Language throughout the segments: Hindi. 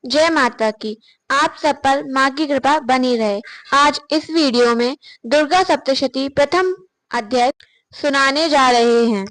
जय माता की। आप सब पर माँ की कृपा बनी रहे। आज इस वीडियो में दुर्गा सप्तशती प्रथम अध्याय सुनाने जा रहे हैं।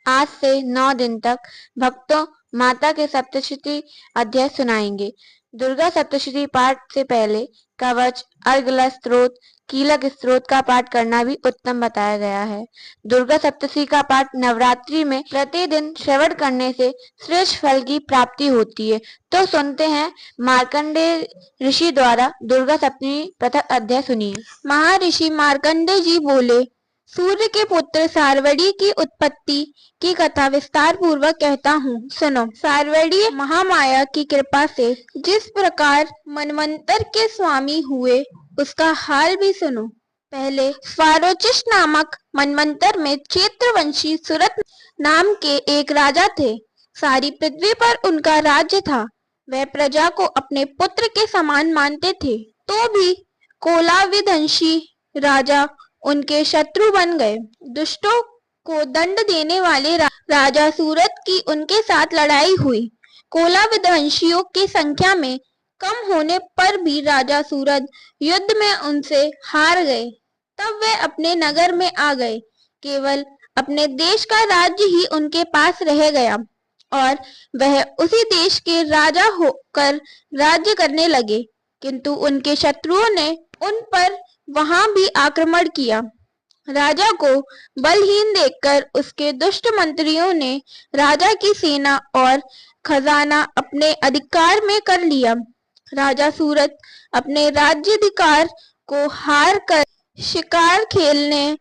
आज से 9 दिन तक भक्तों माता के सप्तशती अध्याय सुनाएंगे। दुर्गा सप्तशती पाठ से पहले कवच, अर्गला स्तोत्र, कीलक स्तोत्र का पाठ करना भी उत्तम बताया गया है। दुर्गा सप्तशती का पाठ नवरात्रि में प्रतिदिन श्रवण करने से श्रेष्ठ फल की प्राप्ति होती है। तो सुनते हैं मार्कंडेय ऋषि द्वारा दुर्गा सप्तमी प्रथम अध्याय सुनिए। महर्षि मार्कंडेय जी बोले, सूर्य के पुत्र सार्वरी की उत्पत्ति की कथा विस्तार पूर्वक कहता हूँ, सुनो। सार्वरी महामाया की कृपा से जिस प्रकार मनवंतर के स्वामी हुए उसका हाल भी सुनो। पहले स्वारोचिष नामक मनवंतर में क्षेत्रवंशी सुरत नाम के एक राजा थे। सारी पृथ्वी पर उनका राज्य था। वह प्रजा को अपने पुत्र के समान मानते थे, तो भी कोलाविदंशी राजा उनके शत्रु बन गए। दुष्टों को दंड देने वाले राजा सूरत की उनके साथ लड़ाई हुई। कोलाविदंशियों की संख्या में कम होने पर भी राजा सूरत युद्ध में उनसे हार गए। तब वे अपने नगर में आ गए। केवल अपने देश का राज्य ही उनके पास रह गया और वह उसी देश के राजा होकर राज्य करने लगे। किंतु उनके शत्रुओं ने उन पर वहां भी आक्रमण किया। राजा को बलहीन देखकर उसके दुष्ट मंत्रियों ने राजा की सेना और खजाना अपने अधिकार में कर लिया। राजा सूरत अपने राज्याधिकार को हार कर शिकार खेलने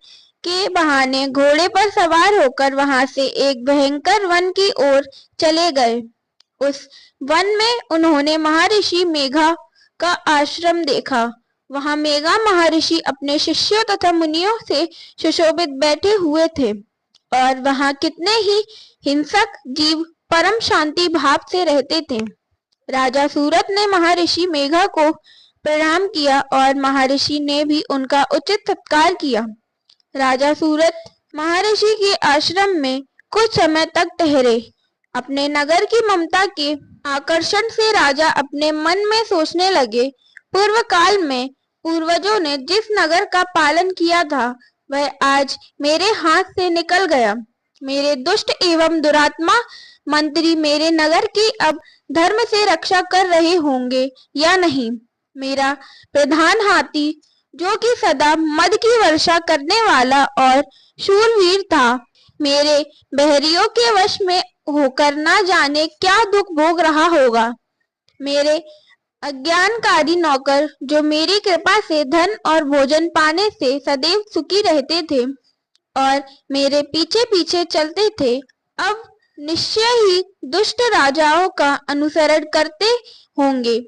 के बहाने घोड़े पर सवार होकर वहां से एक भयंकर वन की ओर चले गए। उस वन में उन्होंने महर्षि मेघा का आश्रम देखा। वहां मेघा महर्षि अपने शिष्यों तथा मुनियों से सुशोभित बैठे हुए थे और वहां कितने ही हिंसक जीव परम शांति भाव से रहते थे। राजा सूरत ने महर्षि मेघा को प्रणाम किया और महर्षि ने भी उनका उचित सत्कार किया। राजा सूरत महर्षि के आश्रम में कुछ समय तक ठहरे। अपने नगर की ममता के आकर्षण से राजा अपने मन में सोचने लगे, पूर्व काल में पूर्वजों ने जिस नगर का पालन किया था वह आज मेरे हाथ से निकल गया। मेरे दुष्ट एवं दुरात्मा मंत्री मेरे नगर की अब धर्म से रक्षा कर रहे होंगे या नहीं। मेरा प्रधान हाथी, जो कि सदा मद की वर्षा करने वाला और शूरवीर था, मेरे बहरियों के वश में होकर ना जाने क्या दुख भोग रहा होगा। मेरे अज्ञानकारी नौकर, जो मेरी कृपा से धन और भोजन पाने से सदैव सुखी रहते थे और मेरे पीछे पीछे चलते थे, अब निश्चय ही दुष्ट राजाओं का अनुसरण करते होंगे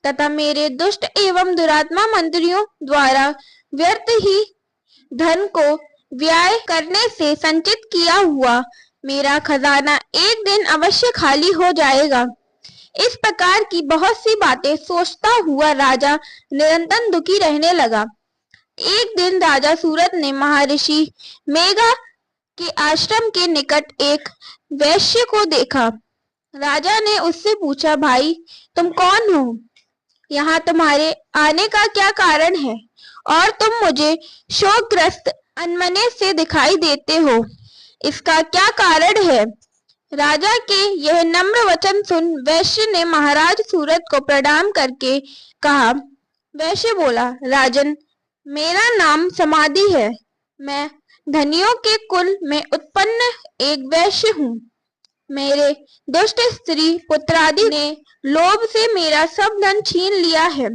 तथा मेरे दुष्ट एवं दुरात्मा मंत्रियों द्वारा व्यर्थ ही धन को व्यय करने से संचित किया हुआ मेरा खजाना एक दिन अवश्य खाली हो जाएगा। इस प्रकार की बहुत सी बातें सोचता हुआ राजा निरंतर दुखी रहने लगा। एक दिन राजा सूरत ने महर्षि मेघा के आश्रम के निकट एक वैश्य को देखा। राजा ने उससे पूछा, भाई तुम कौन हो? यहाँ तुम्हारे आने का क्या कारण है और तुम मुझे शोकग्रस्त अनमने से दिखाई देते हो, इसका क्या कारण है? राजा के यह नम्र वचन सुन वैश्य ने महाराज सूरत को प्रणाम करके कहा। वैश्य बोला, राजन, मेरा नाम समाधि है। मैं धनियों के कुल में उत्पन्न एक वैश्य हूँ। मेरे दुष्ट स्त्री पुत्रादि ने लोभ से मेरा सब धन छीन लिया है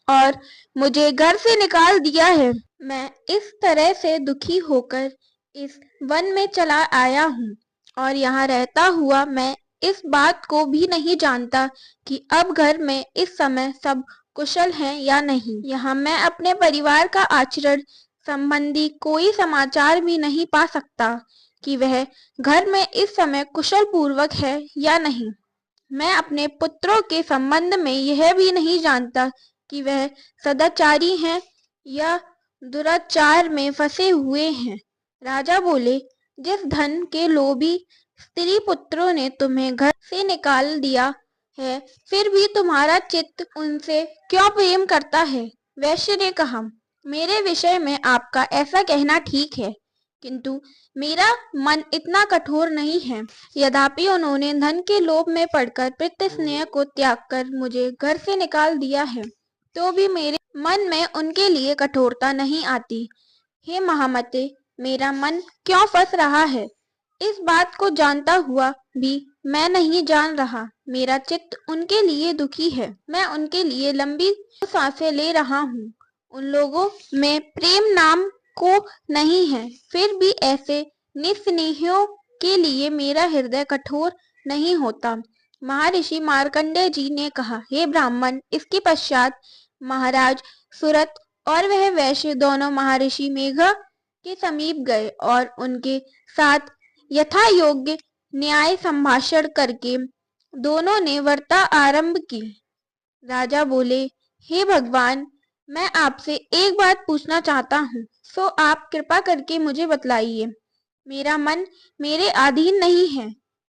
और मुझे घर से निकाल दिया है। मैं इस तरह से दुखी होकर इस वन में चला आया हूँ और यहाँ रहता हुआ मैं इस बात को भी नहीं जानता कि अब घर में इस समय सब कुशल हैं या नहीं। यहाँ मैं अपने परिवार का आचरण संबंधी कोई समाचार भी नहीं पा सकता कि वह घर में इस समय कुशल पूर्वक है या नहीं। मैं अपने पुत्रों के संबंध में यह भी नहीं जानता कि वह सदाचारी हैं या दुराचार में फंसे हुए हैं। राजा बोले, जिस धन के लोभी स्त्री पुत्रों ने तुम्हें घर से निकाल दिया है, फिर भी तुम्हारा चित्त उनसे क्यों प्रेम करता है? वैश्य ने कहा, मेरे विषय में आपका ऐसा कहना ठीक है, किंतु मेरा मन इतना कठोर नहीं है। यद्यपि उन्होंने धन के लोभ में पड़कर पितृ स्नेह को त्याग कर मुझे घर से निकाल दिया है, तो भी मेरे मन में उनके लिए कठोरता नहीं आती। हे महामते, मेरा मन क्यों फंस रहा है? इस बात को जानता हुआ भी मैं नहीं जान रहा। मेरा चित्त उनके लिए दुखी है। मैं उनके लिए लंबी सांसें ले रहा हूँ। उन लोगों में प्रेम नाम को नहीं है, फिर भी ऐसे निस्नेहियों के लिए मेरा हृदय कठोर नहीं होता। महर्षि मार्कंडेय जी ने कहा, हे ब्राह्मण, इसके पश्चात महाराज सुरत और वह वैश्य दोनों महर्षि मेघा के समीप गए और उनके साथ यथा योग्य न्याय संभाषण करके दोनों ने वार्ता आरंभ की। राजा बोले, हे भगवान, मैं आपसे एक बात पूछना चाहता हूँ, सो आप कृपा करके मुझे बतलाइए। मेरा मन मेरे अधीन नहीं है,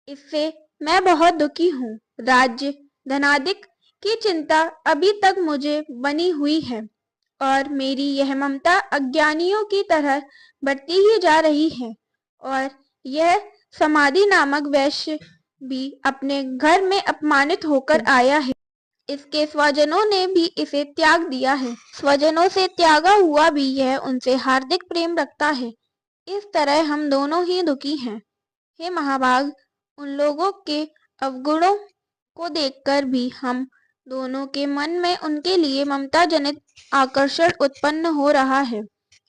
इससे मैं बहुत दुखी हूँ। राज्य धनादिक की चिंता अभी तक मुझे बनी हुई है और मेरी यह ममता अज्ञानियों की तरह बढ़ती ही जा रही है। और यह समाधि नामक वैश्य भी अपने घर में अपमानित होकर आया है। इसके स्वजनों ने भी इसे त्याग दिया है। स्वजनों से त्यागा हुआ भी यह उनसे हार्दिक प्रेम रखता है। इस तरह हम दोनों ही दुखी हैं। हे महाभाग, उन लोगों के अवगुणों को देखकर भी हम दोनों के मन में उनके लिए ममता जनित आकर्षण उत्पन्न हो रहा है।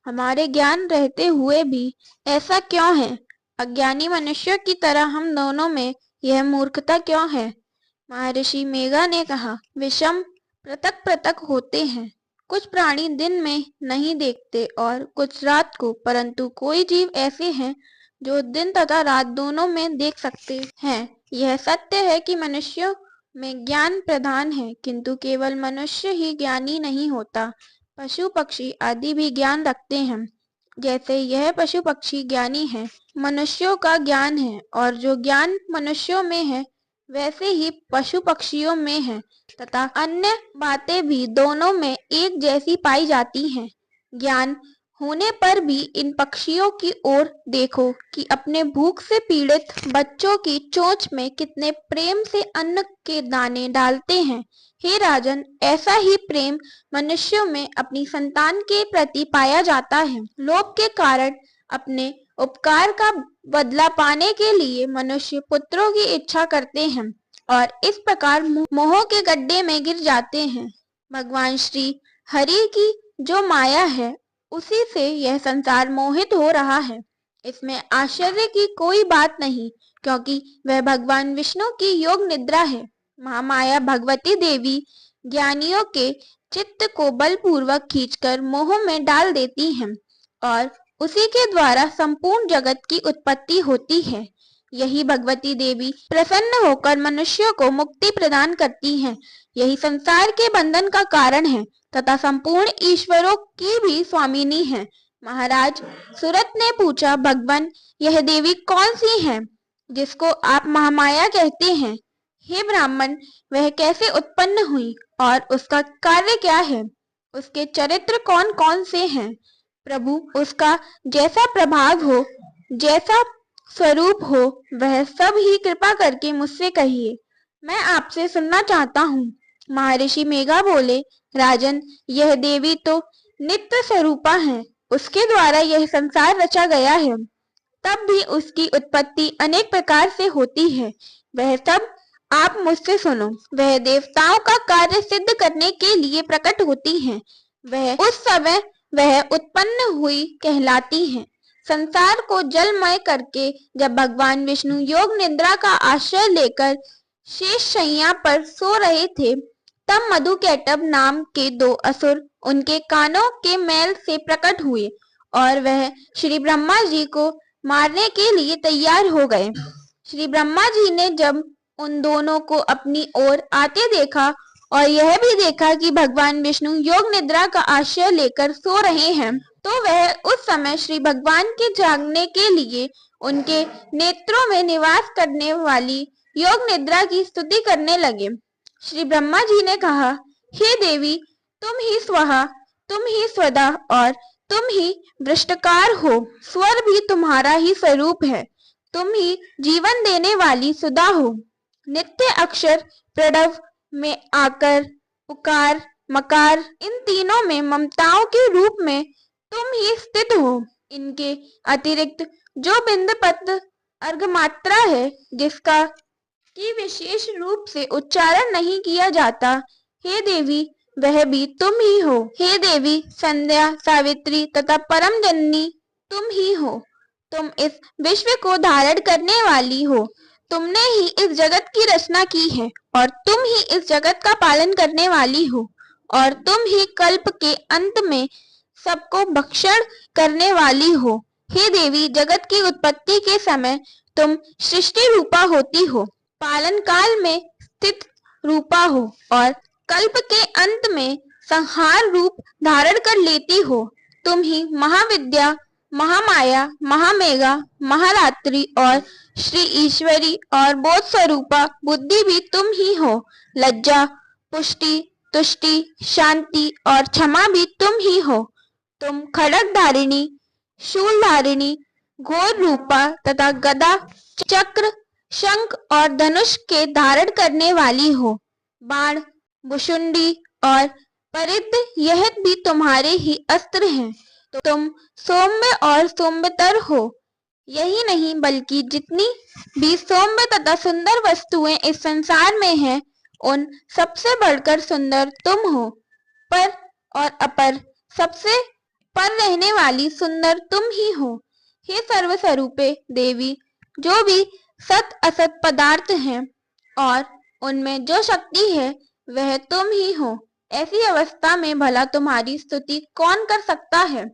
हमारे ज्ञान रहते हुए भी ऐसा क्यों है? अज्ञानी मनुष्यों की तरह हम दोनों में यह मूर्खता क्यों है? महर्षि मेघा ने कहा, विषम पृथक पृथक होते हैं। कुछ प्राणी दिन में नहीं देखते और कुछ रात को, परंतु कोई जीव ऐसे हैं जो दिन तथा रात दोनों में देख सकते हैं। यह सत्य है कि मनुष्यों में ज्ञान प्रधान है, किंतु केवल मनुष्य ही ज्ञानी नहीं होता। पशु पक्षी आदि भी ज्ञान रखते हैं। जैसे यह पशु पक्षी ज्ञानी है, मनुष्यों का ज्ञान है, और जो ज्ञान मनुष्यों में है वैसे ही पशु पक्षियों में है, तथा अन्य बातें भी दोनों में एक जैसी पाई जाती हैं। ज्ञान होने पर भी इन पक्षियों की ओर देखो कि अपने भूख से पीड़ित बच्चों की चोंच में कितने प्रेम से अन्न के दाने डालते हैं। हे राजन, ऐसा ही प्रेम मनुष्यों में अपनी संतान के प्रति पाया जाता है। लोभ के कारण अपने उपकार का बदला पाने के लिए मनुष्य पुत्रों की इच्छा करते हैं और इस प्रकार मोह के गड्ढे में गिर जाते हैं। भगवान श्री हरि की जो माया है, उसी से यह संसार मोहित हो रहा है। इसमें आश्चर्य की कोई बात नहीं, क्योंकि वह भगवान विष्णु की योग निद्रा है। महामाया भगवती देवी ज्ञानियों के चित्त को बलपूर्वक खींचकर मोह में डाल देती हैं और उसी के द्वारा संपूर्ण जगत की उत्पत्ति होती है। यही भगवती देवी प्रसन्न होकर मनुष्यों को मुक्ति प्रदान करती हैं। यही संसार के बंधन का कारण है तथा संपूर्ण ईश्वरों की भी स्वामिनी है। महाराज सुरत ने पूछा, भगवान, यह देवी कौन सी है जिसको आप महामाया कहते हैं? हे ब्राह्मण, वह कैसे उत्पन्न हुई और उसका कार्य क्या है? उसके चरित्र कौन कौन से हैं? प्रभु, उसका जैसा प्रभाव हो, जैसा स्वरूप हो, वह सब ही कृपा करके मुझसे कहिए, मैं आपसे सुनना चाहता हूँ। महर्षि मेघा बोले, राजन, यह देवी तो नित्य स्वरूपा है। उसके द्वारा यह संसार रचा गया है, तब भी उसकी उत्पत्ति अनेक प्रकार से होती है। वह सब आप मुझसे सुनो। वह देवताओं का कार्य सिद्ध करने के लिए प्रकट होती हैं। वह उस समय वह उत्पन्न हुई कहलाती हैं। संसार को जलमय करके जब भगवान विष्णु योग निद्रा का आश्रय लेकर शेष शैया पर सो रहे थे, तब मधुकैटभ नाम के दो असुर उनके कानों के मैल से प्रकट हुए और वह श्री ब्रह्मा जी को मारने के लिए तैयार हो गए। श्री ब्रह्मा जी ने जब उन दोनों को अपनी ओर आते देखा और यह भी देखा कि भगवान विष्णु योग निद्रा का आश्रय लेकर सो रहे हैं, तो वह उस समय श्री भगवान के जागने के लिए उनके नेत्रों में निवास करने वाली योग निद्रा की स्तुति करने लगे। श्री ब्रह्मा जी ने कहा, हे देवी, तुम ही स्वहा, तुम ही स्वदा और तुम ही वृष्टकार हो। स्वर भी तुम्हारा ही स्वरूप है। तुम ही जीवन देने वाली सुधा हो। नित्य अक्षर प्रणव में आकर, उकार, मकार, इन तीनों में ममताओं के रूप में तुम ही स्थित हो। इनके अतिरिक्त जो बिंद पद अर्घमात्रा है, जिसका की विशेष रूप से उच्चारण नहीं किया जाता, हे देवी, वह भी तुम ही हो। हे देवी, संध्या, सावित्री तथा परम जननी तुम ही हो। तुम इस विश्व को धारण करने वाली हो। तुमने ही इस जगत की रचना की है और तुम ही इस जगत का पालन करने वाली हो और तुम ही कल्प के अंत में सबको भक्षण करने वाली हो। हे देवी, जगत की उत्पत्ति के समय तुम सृष्टि रूपा होती हो, पालन काल में स्थित रूपा हो और कल्प के अंत में संहार रूप धारण कर लेती हो। तुम ही महाविद्या, महामाया, महामेघा, महारात्रि और श्री ईश्वरी और बोध स्वरूपा बुद्धि भी तुम ही हो। लज्जा, पुष्टि, तुष्टि, शांति और क्षमा भी तुम ही हो। तुम खड्ग धारिणी, शूल धारिणी, घोर रूपा तथा गदा, चक्र, शंख और धनुष के धारण करने वाली हो। बाण, भुशुंडी और परिध यह भी तुम्हारे ही अस्त्र हैं। तो तुम सौम्य और सौम्यतर हो। यही नहीं बल्कि जितनी भी सौम्य तथा सुंदर वस्तुएं इस संसार में हैं, उन सबसे बढ़कर सुंदर तुम हो। पर और अपर, सबसे पर रहने वाली सुंदर तुम ही हो। हे सर्वस्वरूपे देवी, जो भी सत असत पदार्थ हैं और उनमें जो शक्ति है, वह तुम ही हो। ऐसी अवस्था में भला तुम्हारी स्तुति कौन कर सकता है।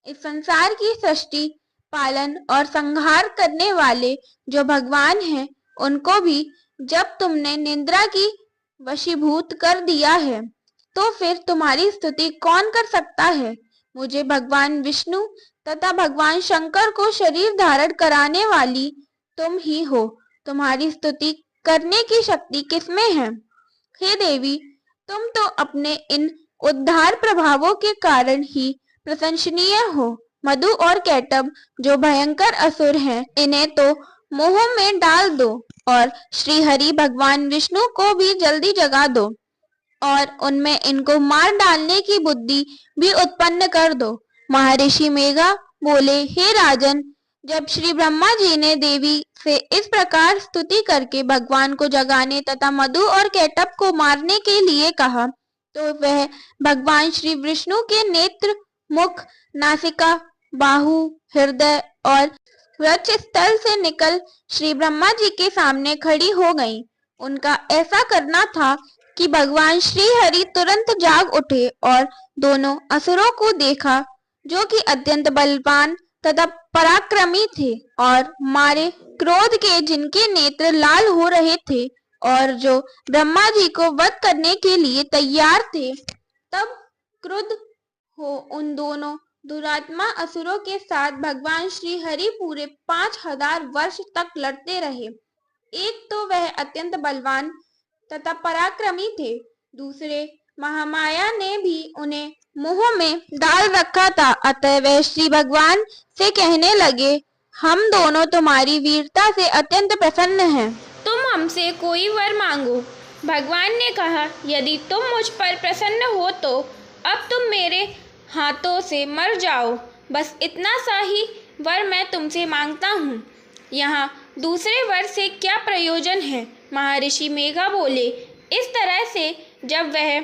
इस संसार की सृष्टि, पालन और संहार करने वाले जो भगवान हैं, उनको भी जब तुमने निद्रा की वशीभूत कर दिया है, तो फिर तुम्हारी स्तुति कौन कर सकता है। मुझे भगवान विष्णु तथा भगवान शंकर को शरीर धारण कराने वाली तुम ही हो। तुम्हारी स्तुति करने की शक्ति किसमें है। हे देवी, तुम तो अपने इन उद्धार प्रभावों के कारण ही प्रशंसनीय हो। मधु और कैटभ जो भयंकर असुर हैं, इन्हें तो मोह में डाल दो और श्री हरि भगवान विष्णु को भी जल्दी जगा दो और उनमें इनको मार डालने की बुद्धि भी उत्पन्न कर दो। महर्षि मेघा बोले, हे राजन, जब श्री ब्रह्मा जी ने देवी से इस प्रकार स्तुति करके भगवान को जगाने तथा मधु और कैटभ को मारने के लिए कहा, तो वह भगवान श्री विष्णु के नेत्र, मुख, नासिका, बाहु, हृदय और वक्ष स्थल से निकल श्री ब्रह्मा जी के सामने खड़ी हो गईं। उनका ऐसा करना था कि भगवान श्री हरि तुरंत जाग उठे और दोनों असुरों को देखा, जो कि अत्यंत बलवान तथा पराक्रमी थे और मारे क्रोध के जिनके नेत्र लाल हो रहे थे और जो ब्रह्मा जी को वध करने के लिए तैयार थे। तब क्रुद्ध हो उन दोनों दुरात्मा असुरों के साथ भगवान श्री हरि पूरे 5000 वर्ष तक लड़ते रहे। एक तो वह अत्यंत बलवान तथा पराक्रमी थे, दूसरे महामाया ने भी उन्हें मोह में डाल रखा था। अतः वह श्री भगवान से कहने लगे, हम दोनों तुम्हारी वीरता से अत्यंत प्रसन्न हैं। तुम हमसे कोई वर मांगो। भगवान ने कहा, यदि तुम मुझ पर प्रसन्न हो तो अब तुम मेरे हाथों से मर जाओ। बस इतना सा ही वर मैं तुमसे मांगता हूँ। यहाँ दूसरे वर से क्या प्रयोजन है। महर्षि मेघा बोले, इस तरह से जब वह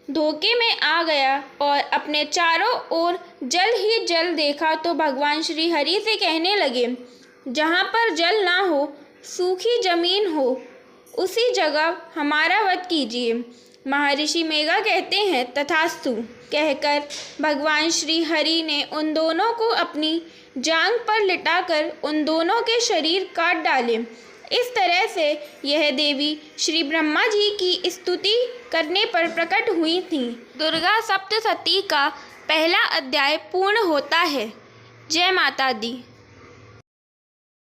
धोखे में आ गया और अपने चारों ओर जल ही जल देखा, तो भगवान श्री हरि से कहने लगे, जहाँ पर जल ना हो, सूखी जमीन हो, उसी जगह हमारा वध कीजिए। महर्षि मेघा कहते हैं, तथास्तु कहकर भगवान श्री हरि ने उन दोनों को अपनी जांघ पर लिटाकर उन दोनों के शरीर काट डाले। इस तरह से यह देवी श्री ब्रह्मा जी की स्तुति करने पर प्रकट हुई थी। दुर्गा सप्तशती का पहला अध्याय पूर्ण होता है। जय माता दी।